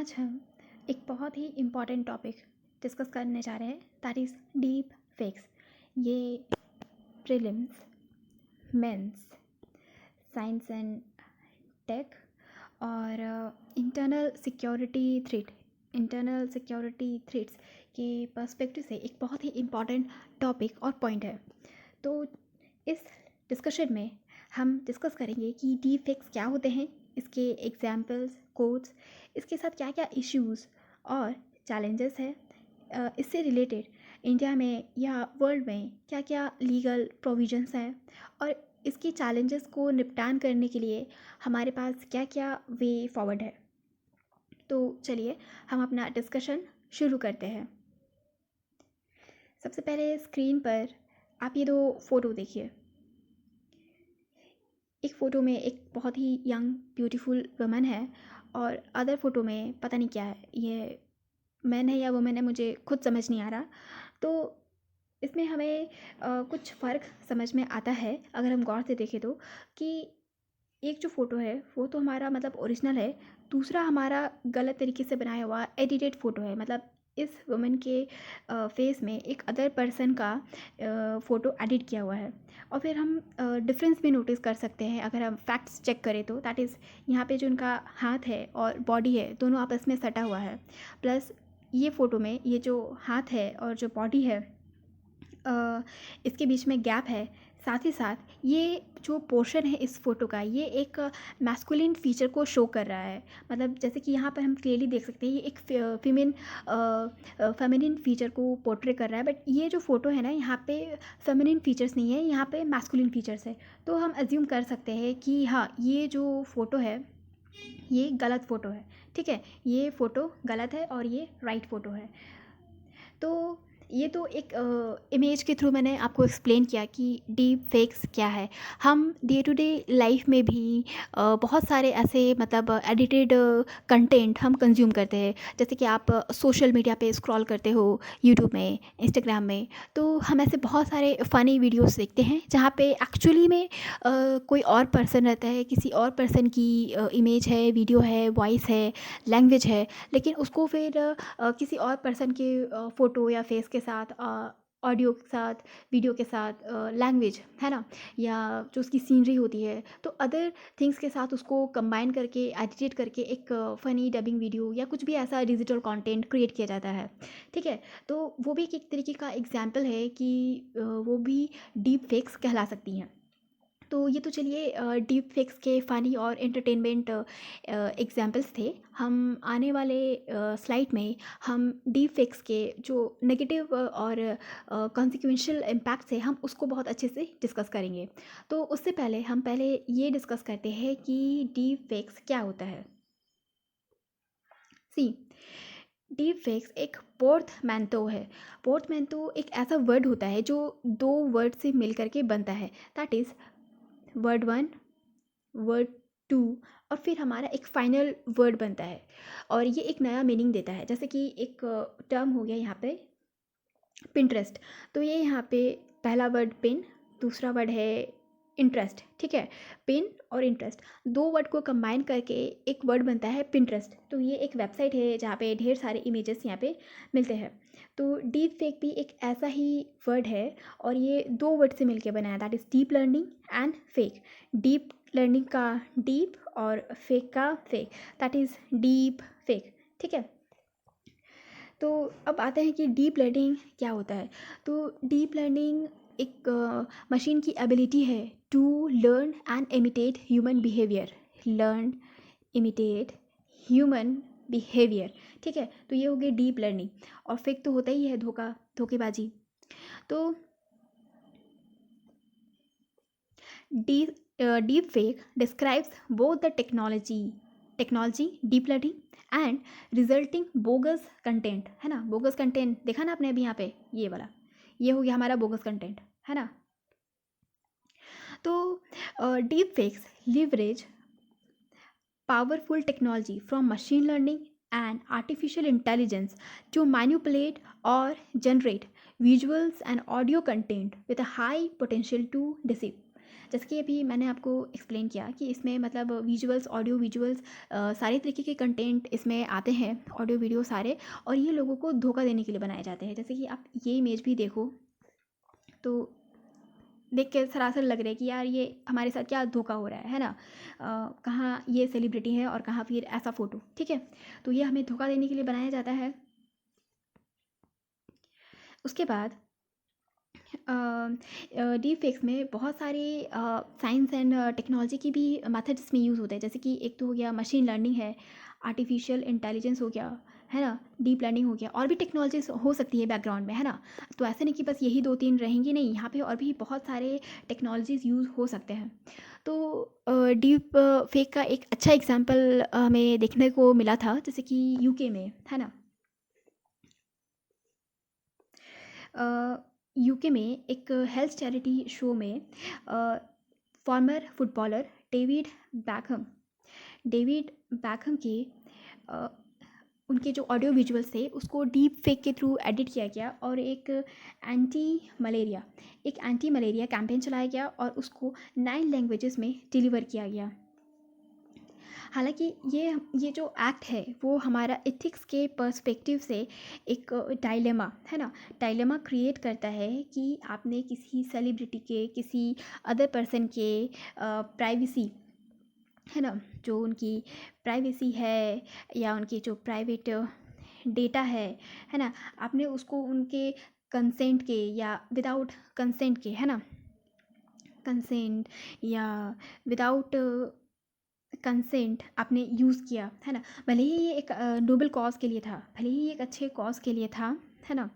आज हम एक बहुत ही इम्पॉर्टेंट टॉपिक डिस्कस करने जा रहे हैं, दैट इज़ डीप फेक्स। ये prelims, mains, science and tech और इंटरनल सिक्योरिटी थ्रेट्स के पर्सपेक्टिव से एक बहुत ही इम्पॉर्टेंट टॉपिक और पॉइंट है। तो इस डिस्कशन में हम डिस्कस करेंगे कि डीप फेक्स क्या होते हैं, इसके एग्जाम्पल्स, कोड्स, इसके साथ क्या क्या इश्यूज़ और चैलेंजेस है, इससे रिलेटेड इंडिया में या वर्ल्ड में क्या क्या लीगल प्रोविजंस हैं और इसकी चैलेंजेस को निपटान करने के लिए हमारे पास क्या क्या वे फॉरवर्ड है। तो चलिए हम अपना डिस्कशन शुरू करते हैं। सबसे पहले स्क्रीन पर आप ये दो फ़ोटो देखिए। एक फ़ोटो में एक बहुत ही यंग ब्यूटीफुल वुमन है और अदर फ़ोटो में पता नहीं क्या है, ये मैन है या वुमेन है, मुझे खुद समझ नहीं आ रहा। तो इसमें हमें कुछ फ़र्क समझ में आता है अगर हम गौर से देखें तो, कि एक जो फ़ोटो है वो तो हमारा मतलब ओरिजिनल है, दूसरा हमारा गलत तरीके से बनाया हुआ एडिटेड फ़ोटो है। मतलब इस वुमन के फेस में एक अदर पर्सन का फ़ोटो एडिट किया हुआ है। और फिर हम डिफरेंस भी नोटिस कर सकते हैं अगर हम फैक्ट्स चेक करें तो, दैट इज़ यहाँ पे जो उनका हाथ है और बॉडी है दोनों आपस में सटा हुआ है। प्लस ये फ़ोटो में ये जो हाथ है और जो बॉडी है, इसके बीच में गैप है। साथ ही साथ ये जो पोर्शन है इस फ़ोटो का, ये एक मैस्कुलिन फ़ीचर को शो कर रहा है। मतलब जैसे कि यहाँ पर हम क्लियरली देख सकते हैं ये एक फेमिनिन फ़ीचर को पोर्ट्रे कर रहा है, बट ये जो फ़ोटो है ना, यहाँ पे फेमिनिन फ़ीचर्स नहीं है, यहाँ पे मैस्कुलिन फ़ीचर्स है। तो हम अज्यूम कर सकते हैं कि हाँ, ये जो फ़ोटो है ये गलत फ़ोटो है। ठीक है, ये फ़ोटो गलत है और ये राइट फ़ोटो है। तो ये तो एक इमेज के थ्रू मैंने आपको एक्सप्लेन किया कि डीप फेक्स क्या है। हम डे टू डे लाइफ में भी बहुत सारे ऐसे मतलब एडिटेड कंटेंट हम कंज्यूम करते हैं। जैसे कि आप सोशल मीडिया पे स्क्रॉल करते हो, यूट्यूब में, इंस्टाग्राम में, तो हम ऐसे बहुत सारे फ़नी वीडियोस देखते हैं जहाँ पे एक्चुअली में कोई और पर्सन रहता है, किसी और पर्सन की इमेज है, वीडियो है, वॉइस है, लैंग्वेज है, लेकिन उसको फिर किसी और पर्सन के फ़ोटो या फेस के साथ, ऑडियो के साथ, वीडियो के साथ, लैंग्वेज है ना, या जो उसकी सीनरी होती है, तो अदर थिंग्स के साथ उसको कंबाइन करके, एडिटेट करके एक फ़नी डबिंग वीडियो या कुछ भी ऐसा डिजिटल कंटेंट क्रिएट किया जाता है। ठीक है, तो वो भी एक तरीके का एग्जाम्पल है कि वो भी डीप फेक्स कहला सकती हैं। तो ये तो चलिए डीप फेक्स के फ़नी और एंटरटेनमेंट एग्जांपल्स थे। हम आने वाले स्लाइड में हम डीप फेक्स के जो नेगेटिव और कॉन्सिक्वेंशियल इम्पैक्ट्स है, हम उसको बहुत अच्छे से डिस्कस करेंगे। तो उससे पहले हम पहले ये डिस्कस करते हैं कि डीप फेक्स क्या होता है। सी, डीप फेक्स एक पोर्टमैंटो है। पोर्टमैंटो एक ऐसा वर्ड होता है जो दो वर्ड से मिल करके बनता है, that is word one, word two, और फिर हमारा एक फाइनल वर्ड बनता है और ये एक नया मीनिंग देता है। जैसे कि एक टर्म हो गया यहाँ पे पिंटरेस्ट, तो ये यहाँ पे पहला वर्ड पिन, दूसरा वर्ड है इंटरेस्ट। ठीक है, पिन और इंटरेस्ट दो वर्ड को कंबाइन करके एक वर्ड बनता है पिंटरेस्ट। तो ये एक वेबसाइट है जहाँ पे ढेर सारे इमेजेस यहाँ पे मिलते हैं। तो डीप फेक भी एक ऐसा ही वर्ड है और ये दो वर्ड से मिलके बना है, that is deep learning and fake. Deep learning का डीप और फेक का fake, that is deep fake. ठीक है, तो अब आते हैं कि डीप लर्निंग क्या होता है। तो डीप लर्निंग एक मशीन की एबिलिटी है to learn and imitate human behaviour. Learn, imitate human behaviour. ठीक है, तो ये हो गई डीप लर्निंग। और फेक तो होता ही है, धोखेबाजी। तो deep fake describes both the technology deep learning and resulting bogus content, है ना। बोगस कंटेंट देखा ना आपने अभी यहाँ पे, ये वाला, ये हो गया हमारा बोगस कंटेंट, है ना। तो deep fakes leverage powerful technology from machine learning and artificial intelligence to manipulate or generate visuals and audio content with a high potential to deceive. जैसे कि अभी मैंने आपको एक्सप्लेन किया कि इसमें मतलब विजुअल्स, ऑडियो विजुअल्स, सारे तरीके के कंटेंट इसमें आते हैं, ऑडियो वीडियो सारे, और ये लोगों को धोखा देने के लिए बनाए जाते हैं। जैसे कि आप ये इमेज भी देखो तो देख के सरासर लग रहा है कि यार ये हमारे साथ क्या धोखा हो रहा है ना। कहाँ ये सेलिब्रिटी है और कहाँ फिर ऐसा फ़ोटो, ठीक है। तो ये हमें धोखा देने के लिए बनाया जाता है। उसके बाद डीप फेक्स में बहुत सारे साइंस एंड टेक्नोलॉजी की भी मेथड्स इसमें यूज़ होते हैं। जैसे कि एक तो हो गया मशीन लर्निंग है, आर्टिफिशियल इंटेलिजेंस हो गया, है ना, डीप लर्निंग हो गया, और भी टेक्नोलॉजीज हो सकती है बैकग्राउंड में, है ना। तो ऐसे नहीं कि बस यही 2-3 रहेंगी, नहीं, यहाँ पे और भी बहुत सारे टेक्नोलॉजीज यूज़ हो सकते हैं। तो डीप फेक का एक अच्छा एग्जांपल हमें देखने को मिला था, जैसे कि यूके में, है ना। यूके में एक हेल्थ चैरिटी शो में फॉर्मर फुटबॉलर डेविड बैकहम के अ, उनके जो ऑडियो विजुअल्स थे उसको डीप फेक के थ्रू एडिट किया गया, और एंटी मलेरिया कैंपेन चलाया गया और उसको 9 लैंग्वेजेस में डिलीवर किया गया। हालांकि ये जो एक्ट है वो हमारा एथिक्स के पर्सपेक्टिव से एक डायलेमा, है ना, डायलेमा क्रिएट करता है कि आपने किसी सेलिब्रिटी के, किसी अदर पर्सन के प्राइवेसी, है ना, जो उनकी प्राइवेसी है या उनकी जो प्राइवेट डेटा है ना, आपने उसको उनके कंसेंट के या विदाउट कंसेंट के, है ना, कंसेंट या विदाउट कंसेंट आपने यूज़ किया, है ना। भले ही ये एक नोबल कॉज के लिए था, भले ही एक अच्छे कॉज के लिए था, है ना,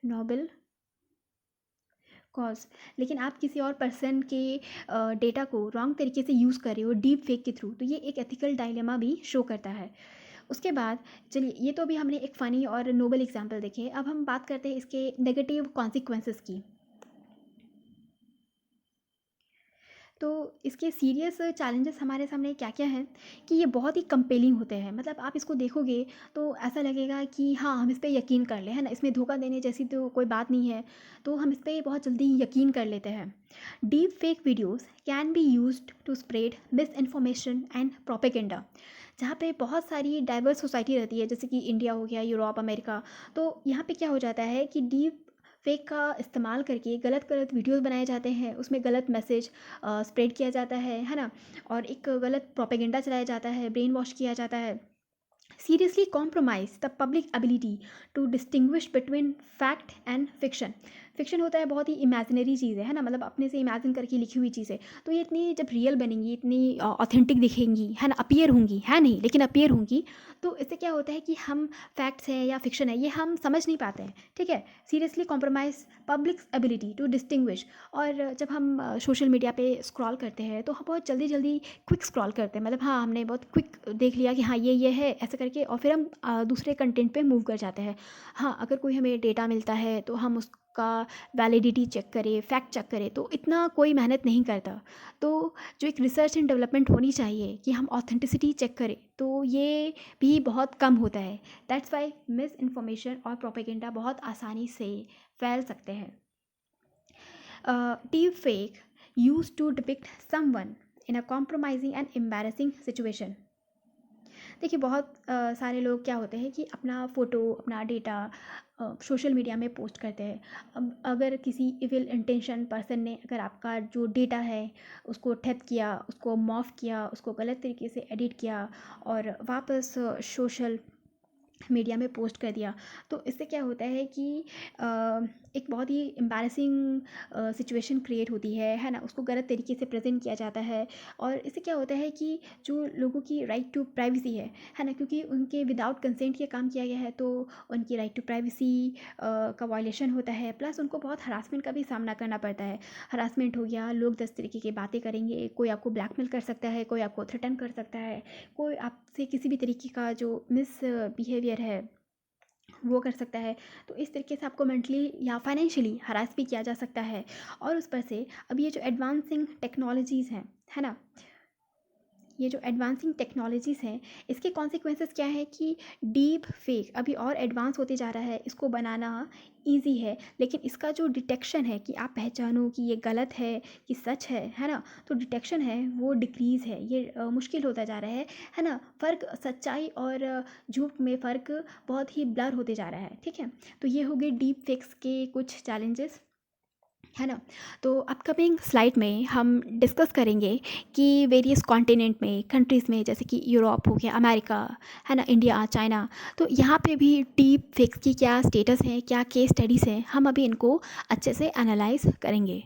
नोबल कॉज, लेकिन आप किसी और पर्सन के डेटा को रॉन्ग तरीके से यूज़ कर रहे हो डीप फेक के थ्रू, तो ये एक एथिकल डायलेमा भी शो करता है। उसके बाद चलिए, ये तो अभी हमने एक फ़नी और नोबल एग्जांपल देखे, अब हम बात करते हैं इसके नेगेटिव कॉन्सिक्वेंसेस की। तो इसके सीरियस चैलेंजेस हमारे सामने क्या क्या हैं कि ये बहुत ही कंपेलिंग होते हैं। मतलब आप इसको देखोगे तो ऐसा लगेगा कि हाँ, हम इस पे यकीन कर लें, है ना, इसमें धोखा देने जैसी तो कोई बात नहीं है, तो हम इस पे बहुत जल्दी यकीन कर लेते हैं। Deep fake videos can be use to spread misinformation and propaganda. जहाँ पे बहुत सारी डाइवर्स सोसाइटी रहती है, जैसे कि इंडिया हो गया, यूरोप, अमेरिका, तो यहाँ पे क्या हो जाता है कि डीप फेक का इस्तेमाल करके गलत गलत वीडियोस बनाए जाते हैं, उसमें गलत मैसेज स्प्रेड किया जाता है ना, और एक गलत प्रोपेगेंडा चलाया जाता है, ब्रेन वॉश किया जाता है। Seriously compromise the public ability to distinguish between fact and fiction. Fiction होता है बहुत ही इमेजिनरी चीज़ है ना, मतलब अपने से इमेजिन करके लिखी हुई चीज़ें, तो ये इतनी जब रियल बनेंगी, इतनी ऑथेंटिक दिखेंगी, है ना, अपीयर होंगी, है नहीं लेकिन अपीयर होंगी, तो इससे क्या होता है कि हम फैक्ट्स हैं या फिक्शन है ये हम समझ नहीं पाते हैं, ठीक है। Seriously compromise public ability to distinguish. और जब हम सोशल मीडिया पे स्क्रॉल करते हैं तो हम बहुत जल्दी जल्दी क्विक स्क्रॉल करते हैं, मतलब हाँ, हमने बहुत क्विक देख लिया कि हाँ ये है ऐसे करके, और फिर हम दूसरे कंटेंट पे मूव कर जाते हैं। हाँ, अगर कोई हमें डेटा मिलता है तो हम उसका वैलिडिटी चेक करें, फैक्ट चेक करें, तो इतना कोई मेहनत नहीं करता। तो जो एक रिसर्च एंड डेवलपमेंट होनी चाहिए कि हम ऑथेंटिसिटी चेक करें, तो ये भी बहुत कम होता है। दैट्स वाई मिस इन्फॉर्मेशन और प्रोपेगेंडा बहुत आसानी से फैल सकते हैं। Deep fake use to depict someone in a compromising and embarrassing situation. देखिए, बहुत सारे लोग क्या होते हैं कि अपना फ़ोटो, अपना डेटा सोशल मीडिया में पोस्ट करते हैं। अब अगर किसी इविल इंटेंशन पर्सन ने अगर आपका जो डेटा है उसको ठप किया, उसको मॉर्फ किया, उसको गलत तरीके से एडिट किया और वापस सोशल मीडिया में पोस्ट कर दिया, तो इससे क्या होता है कि एक बहुत ही एम्बैरेसिंग सिचुएशन क्रिएट होती है ना, उसको गलत तरीके से प्रेजेंट किया जाता है। और इससे क्या होता है कि जो लोगों की राइट टू प्राइवेसी है ना, क्योंकि उनके विदाउट कंसेंट ये काम किया गया है, तो उनकी राइट टू प्राइवेसी का वायलेशन होता है, प्लस उनको बहुत हरासमेंट का भी सामना करना पड़ता है। हरासमेंट हो गया, लोग 10 तरीके की बातें करेंगे, कोई आपको ब्लैकमेल कर सकता है, कोई आपको थ्रेटन कर सकता है, कोई आपसे किसी भी तरीके का जो मिस बिहेवियर है वो कर सकता है। तो इस तरीके से आपको मेंटली या फाइनेंशियली हरास भी किया जा सकता है। और उस पर से अब ये जो एडवांसिंग टेक्नोलॉजीज़ हैं, है ना, ये जो एडवांसिंग टेक्नोलॉजीज़ हैं, इसके कॉन्सिक्वेंसेस क्या है कि डीप फेक अभी और एडवांस होते जा रहा है। इसको बनाना ईजी है, लेकिन इसका जो डिटेक्शन है कि आप पहचानो कि ये गलत है कि सच है ना, तो डिटेक्शन है वो डिक्रीज़ है, ये मुश्किल होता जा रहा है ना। फ़र्क सच्चाई और झूठ में फ़र्क बहुत ही ब्लर होते जा रहा है, ठीक है। तो ये हो गए डीप फेक्स के कुछ चैलेंजेस, है ना। तो अपकमिंग स्लाइड में हम डिस्कस करेंगे कि वेरियस कॉन्टिनेंट में, कंट्रीज़ में, जैसे कि यूरोप हो गया, अमेरिका, है ना, इंडिया, चाइना, तो यहाँ पे भी डीप फेक्स की क्या स्टेटस है, क्या केस स्टडीज़ हैं, हम अभी इनको अच्छे से एनालाइज करेंगे।